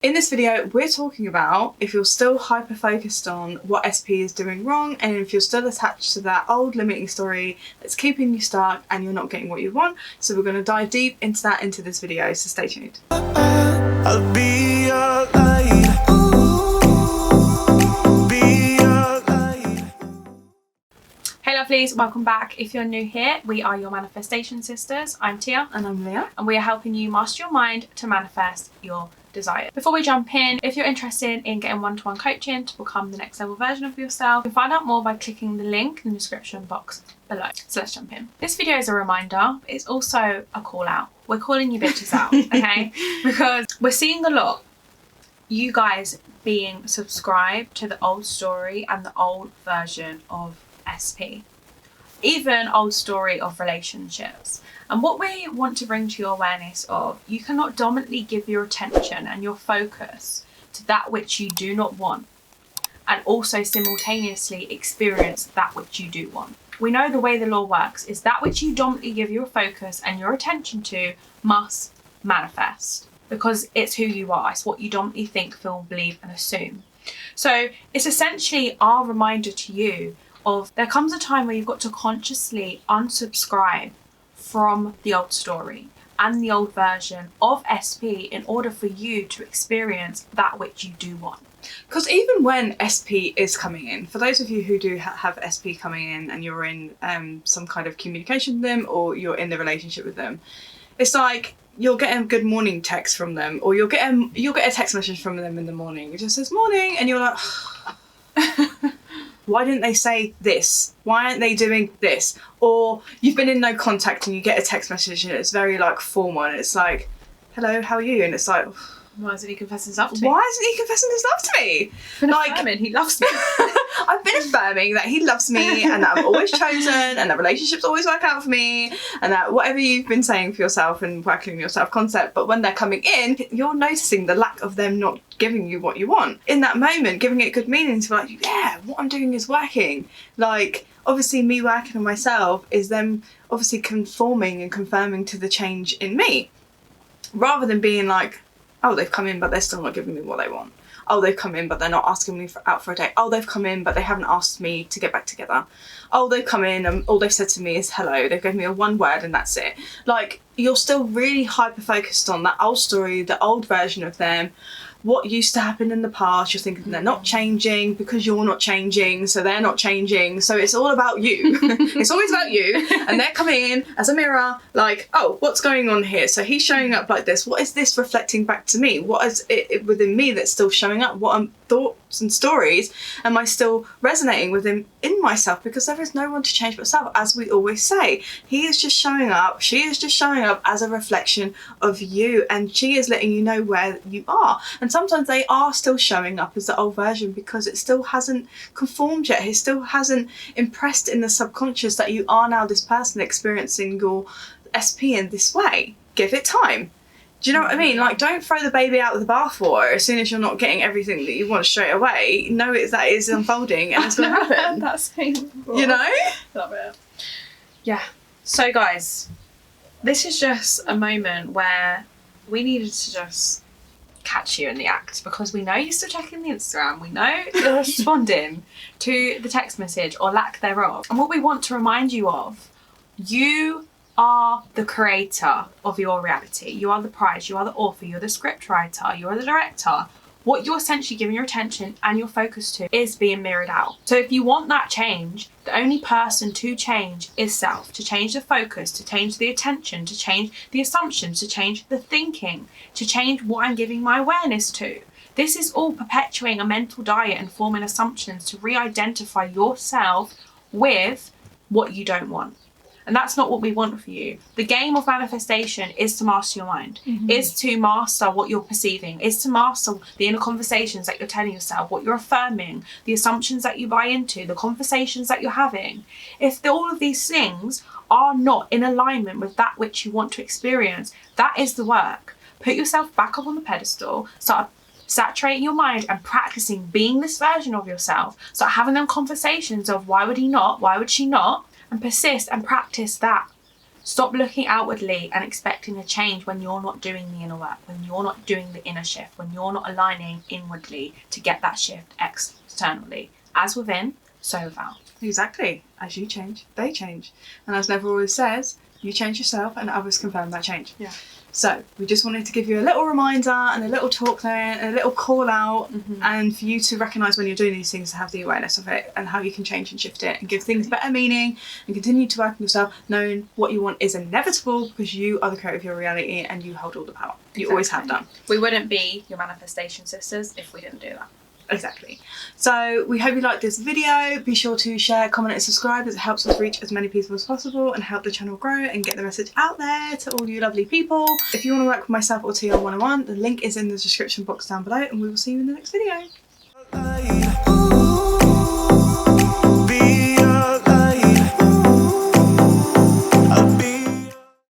In this video, we're talking about if you're still hyper-focused on what SP is doing wrong and if you're still attached to that old limiting story that's keeping you stuck and you're not getting what you want. So we're going to dive deep into that into this video, so stay tuned. I'll be your light. Hey lovelies, welcome back. If you're new here, we are your manifestation sisters. I'm Tia. And I'm Leah. And we are helping you master your mind to manifest your desire. Before we jump in, if you're interested in getting one-to-one coaching to become the next level version of yourself, you can find out more by clicking the link in the description box below. So let's jump in. This video is a reminder. It's also a call out. We're calling you bitches out, okay? Because we're seeing a lot. You guys being subscribed to the old story and the old version of SP. Even old story of relationships. And what we want to bring to your awareness of, you cannot dominantly give your attention and your focus to that which you do not want and also simultaneously experience that which you do want. We know the way the law works is that which you dominantly give your focus and your attention to must manifest because it's who you are. It's what you dominantly think, feel, believe and assume. So it's essentially our reminder to you of there comes a time where you've got to consciously unsubscribe from the old story and the old version of SP in order for you to experience that which you do want. Because even when SP is coming in, for those of you who do have SP coming in and you're in some kind of communication with them or you're in the relationship with them, it's like you'll get a good morning text from them or you'll get a text message from them in the morning. It just says morning and you're like, why didn't they say this? Why aren't they doing this? Or you've been in no contact and you get a text message and it's very like formal and it's like, hello, how are you? And it's like, why isn't he confessing his love to me? Why isn't he confessing his love to me? Affirming he loves me. I've been affirming that he loves me and that I'm always chosen and that relationships always work out for me and that whatever you've been saying for yourself and working on your self-concept, but when they're coming in, you're noticing the lack of them not giving you what you want. In that moment, giving it good meaning to be like, yeah, what I'm doing is working. Like, obviously me working on myself is them obviously conforming and confirming to the change in me. Rather than being like, oh, they've come in, but they're still not giving me what they want. Oh, they've come in, but they're not asking me out for a date. Oh, they've come in, but they haven't asked me to get back together. Oh, they've come in and all they've said to me is hello. They've given me a one word and that's it. Like, you're still really hyper-focused on that old story, the old version of them, what used to happen in the past. You're thinking they're not changing because you're not changing, so they're not changing. So it's all about you. It's always about you. And they're coming in as a mirror, like, oh, what's going on here? So he's showing up like this. What is this reflecting back to me? What is it within me that's still showing up? What thoughts and stories am I still resonating with him in myself? Because there is no one to change but self, as we always say. He is just showing up, she is just showing up as a reflection of you, and she is letting you know where you are. And sometimes they are still showing up as the old version because it still hasn't conformed yet. It still hasn't impressed in the subconscious that you are now this person experiencing your SP in this way. Give it time. Do you know what I mean? Like, don't throw the baby out with the bathwater as soon as you're not getting everything that you want straight away. Know that is unfolding and it's going to happen. That's painful. You know? Love it. Yeah. So guys, this is just a moment where we needed to just catch you in the act because we know you're still checking the Instagram. We know you're responding to the text message or lack thereof. And what we want to remind you of, you are the creator of your reality. You are the prize, you are the author, you're the script writer, you're the director. What you're essentially giving your attention and your focus to is being mirrored out. So if you want that change, the only person to change is self, to change the focus, to change the attention, to change the assumptions, to change the thinking, to change what I'm giving my awareness to. This is all perpetuating a mental diet and forming assumptions to re-identify yourself with what you don't want. And that's not what we want for you. The game of manifestation is to master your mind, is to master what you're perceiving, is to master the inner conversations that you're telling yourself, what you're affirming, the assumptions that you buy into, the conversations that you're having. If all of these things are not in alignment with that which you want to experience, that is the work. Put yourself back up on the pedestal, start saturating your mind and practicing being this version of yourself. Start having them conversations of why would he not, why would she not, and persist and practice that Stop looking outwardly and expecting a change when you're not doing the inner work, when you're not doing the inner shift, when you're not aligning inwardly to get that shift externally. As within, so without. Exactly. As you change, they change. And as Neville always says, you change yourself and others confirm that change. Yeah. So we just wanted to give you a little reminder and a little talk there and a little call out, and for you to recognise when you're doing these things, to have the awareness of it and how you can change and shift it and give things better meaning and continue to work on yourself, knowing what you want is inevitable because you are the creator of your reality and you hold all the power. You always have done. We wouldn't be your manifestation sisters if we didn't do that. Exactly. So we hope you liked this video. Be sure to share, comment and subscribe, as it helps us reach as many people as possible and help the channel grow and get the message out there to all you lovely people. If you want to work with myself or T on 101, the link is in the description box down below, and we will see you in the next video.